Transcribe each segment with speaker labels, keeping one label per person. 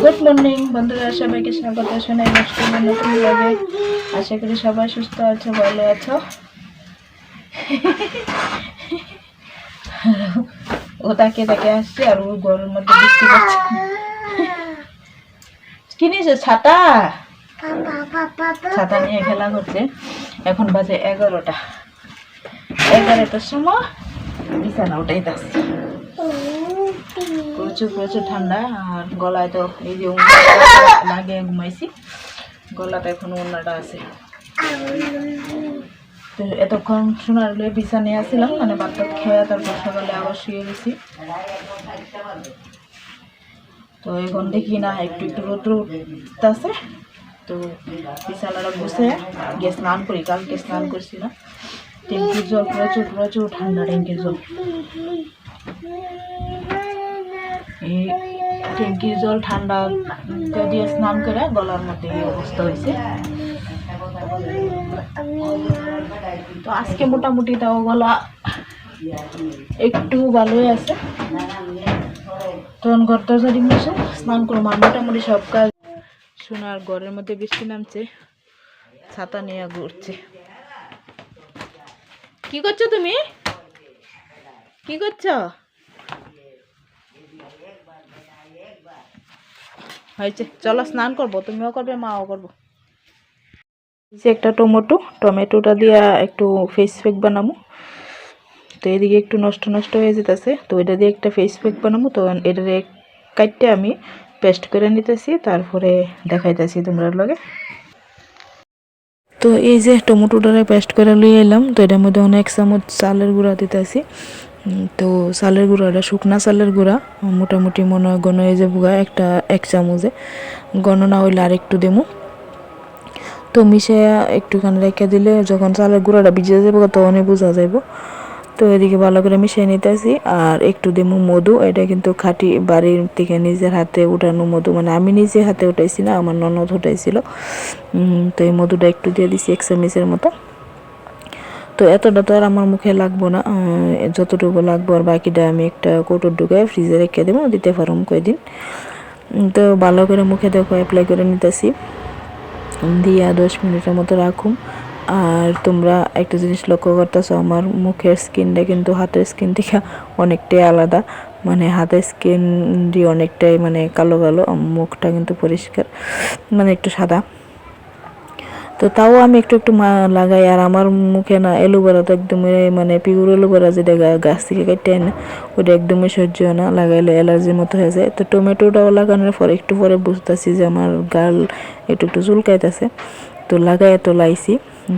Speaker 1: Good morning বন্ধুরা, সবাইকে স্বাগত জানাই নতুন নতুন ব্লগে। আশা করি সবাই সুস্থ আছো, ভালো আছো। ও তাকে তাকে আসছে আর ওই গরমের মধ্যে বৃষ্টি পড়ছে। কি নিয়েছে? ছাতা। ছাতা নিয়ে খেলা করছে। এখন বাজে 11টার সময় বিছানা উঠাই যাচ্ছে। প্রচুর প্রচুর ঠান্ডা আর গলায় তো এই যে লাগিয়ে ঘুমাইছি, গলাতে এখন ওড়নাটা আছে। তো এতক্ষণ শোনার বিছানায় আসছিলাম, মানে ভাত খেয়ে তারপর সকালে আবার শুয়ে গেছি। তো এখন দেখি না একটু একটু রোদ্র উঠতেছে, তো বিছানাটা বসে গিয়ে স্নান করি। কালকে স্নান করছি না, ট্যাঙ্কির জল প্রচুর প্রচুর ঠান্ডা। ট্যাঙ্কির জল, এই ট্যাঙ্কির জল ঠান্ডা দিয়ে স্নান করে গলার মধ্যে এই অবস্থা হয়েছে। তো আজকে মোটামুটি তাও গলা একটু ভালোই আছে। তখন ঘর দরজারি বসে স্নান করবো আর মোটামুটি সব কাজ। শোনার ঘরের মধ্যে বৃষ্টি নামছে, ছাতা নিয়ে ঘুরছে। কি করছো তুমি? কি করছো? হয়েছে, চলো স্নান করবো, তুমিও করবে, মাও করবো। যে একটা টমেটোটা দিয়ে একটু ফেস প্যাক বানাবো। তো এদিকে একটু নষ্ট নষ্ট হয়ে যেতেছে, তো এটা দিয়ে একটা ফেস প্যাক বানাবো। তো এটা কাটতে আমি পেস্ট করে নিতেছি, তারপরে দেখাইতেছি তোমরা লগে। তো এই যে টমেটোটারে পেস্ট করে লিয়ে এলাম। তো এটার মধ্যে অনেক চামচ চালের গুঁড়া দিতেছি। তো চালের গুঁড়াটা শুকনা চালের গুঁড়া, মোটামুটি মনে হয় গণ এই যে বুগা একটা 1 চামচে, গণ না হইলে আর একটু দেবো। তো মিশিয়ে একটুখানি রেখে দিলে যখন চালের গুঁড়াটা ভিজে যাবে তখনই বোঝা যাইব। তো এদিকে ভালো করে মিশিয়ে নিতেছি। আর একটু দেবো মধু, এটা কিন্তু খাঁটি বাড়ির থেকে নিজের হাতে উঠানো মধু, মানে আমি নিজে হাতে উঠাইছি না, আমার ননদ উঠাইছিল। তো এই মধুটা একটু দিয়ে দিছি 1 চামচের মতো। তো এতটা তো আর আমার মুখে লাগবো না, যতটুকু লাগবো আর বাকিটা আমি একটা কৌটোর ঢুকায় ফ্রিজে রেখে দেবো, দিতে পারুম কয়দিন। তো ভালো করে মুখে দেখো অ্যাপ্লাই করে নিতেছি, দিয়া 10 মিনিটের মতো রাখুম। আর তোমরা একটা জিনিস লক্ষ্য করতেছো, আমার মুখের স্কিনটা কিন্তু হাতের স্কিন থেকে অনেকটাই আলাদা। মানে হাতের স্কিন দিয়ে অনেকটাই মানে কালো কালো, মুখটা কিন্তু পরিষ্কার, মানে একটু সাদা। তো তাও আমি একটু একটু লাগাই। আর আমার মুখে না অ্যালোভেরা তো একদমই, মানে পিওর অ্যালোভেরা যেটা গাছ থেকে কেটে না, ওটা একদমই সহ্য হয় না, লাগাইলে অ্যালার্জির মতো হয়ে যায়। তো টমেটোটাও লাগানোর পর একটু পরে বুঝতেছি যে আমার গাল একটু একটু চুলকাইতেছে। তো লাগাই তো লাইছি,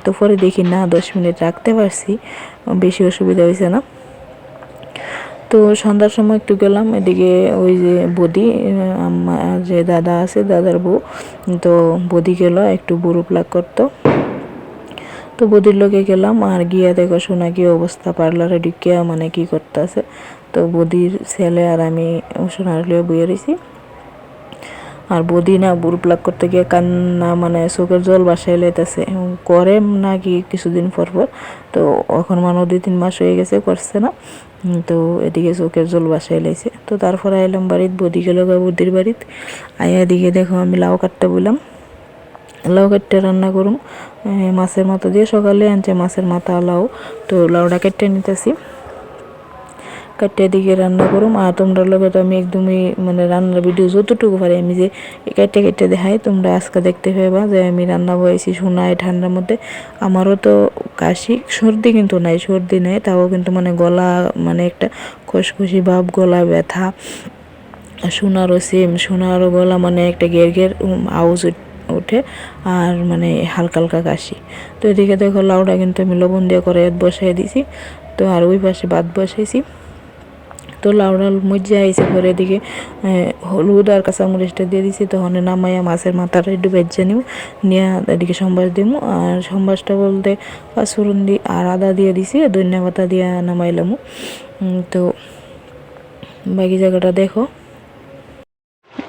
Speaker 1: তো পরে দেখি না 10 মিনিট রাখতে পারছি, বেশি অসুবিধা হয়েছে না। তো সন্ধ্যার সময় একটু গেলাম এদিকে, ওই যে বদি আমার যে দাদা আছে, দাদার বউ, তো বদি গেল একটু বুড়ো প্লাক করতো। তো বদির লোকে গেলাম, আর গিয়া দেখো শোনা কি অবস্থা, পার্লারে ঢুকিয়া মানে কি করতেছে। তো বদির ছেলে আর আমি সোনার লিয়ে বইয়ে রয়েছি। আর বদি না বুড়ো প্লাক করতে গিয়ে কান্না, মানে চোখের জল বাসায় লেতেছে, করে নাকি কিছুদিন পর পর। তো এখন মানে 2-3 মাস হয়ে গেছে করছে না। তো এদিকে চোখের জল বাসায় লাইছে। তো তারপরে আইলাম বাড়িতে, বদি গেল বদির বাড়িতে। আয়া দিকে দেখো আমি লাউ কাটতে বললাম, লাউ কাটতে রান্না করুম মাছের মাথা দিয়ে, সকালে আনছে মাছের মাথা লাউ। তো লাউটা কেটে নিতেছি, কাটতে দিকে রান্না করুম। আর তোমরা লগে তো আমি একদমই মানে রান্নার ভিডিও যতটুকু পারি আমি যে কেটে কেটে দেখাই, তোমরা আজকে দেখতে পাইবা যে আমি রান্না বয়েছি শোনায় ঠান্ডার মধ্যে। আমারও তো কাশি, সর্দি কিন্তু নাই, সর্দি নাই, তাও কিন্তু মানে গলা মানে একটা খসখসি ভাব, গলা ব্যথা। সোনারও সেম, সোনারও গলা মানে একটা ঘের ঘের আওয়াজ ওঠে, আর মানে হালকা হালকা কাশি। তো এদিকে দেখো লাউটা কিন্তু আমি লবণ দিয়ে করে বসাই দিছি। তো আর ওই পাশে ভাত বসাইছি। তো লাউডা মজা আইসে পরে এদিকে হলুদ আর কাঁচামরিচটা দিয়ে দিছি। তখন নামাইয়া মাছের মাথাটা একটু ভেজে নিব, নিয়ে এদিকে সম্বাস দিব। আর সম্বাসটা বলতে পাঁচফোড়ন দিয়ে আর আদা দিয়ে দিছি, ধনিয়া পাতা দিয়ে নামাইলাম। তো বাকি জায়গাটা দেখো,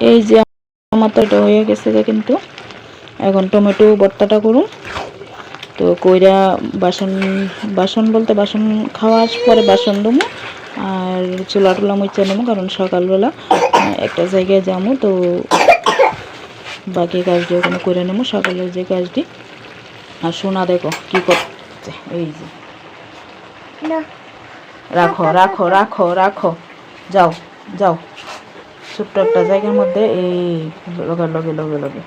Speaker 1: এই যে আমার তো এটা হয়ে গেছে কিন্তু। এখন টমেটো ভর্তাটা করুন। তো কইরা বাসন বাসন বলতে বাসন খাওয়ার পরে বাসন দেবো, আর চুলা টুলা মুচা নেবো, কারণ সকালবেলা একটা জায়গায় যাবো। তো বাকি কাজটি ওখানে করে নেবো, সকালের যে কাজটি। আর সোনা দেখো কি করছে, এই যে রাখো রাখো রাখো রাখো, যাও যাও, ছোট্ট একটা জায়গার মধ্যে এই লগে লগে লগে লগে।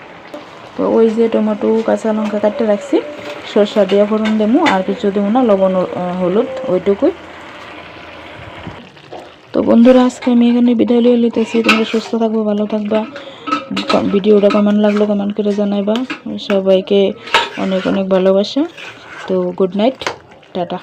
Speaker 1: তো ওই যে টমেটো কাঁচা লঙ্কা কাটতে রাখছি, সরষা দিয়ে ফোড়ন দেবো, আর কিছু দেবো না, লবণ হলুদ ওইটুকুই। তো বন্ধুরা আজকে আমি এখানে বিদায় লিয়ে নিতেছি। তোমরা সুস্থ থাকবো, ভালো থাকবা, ভিডিওটা কেমন লাগলো কমেন্ট করে জানাইবা। সবাইকে অনেক অনেক ভালোবাসা। তো গুড নাইট, টাটা।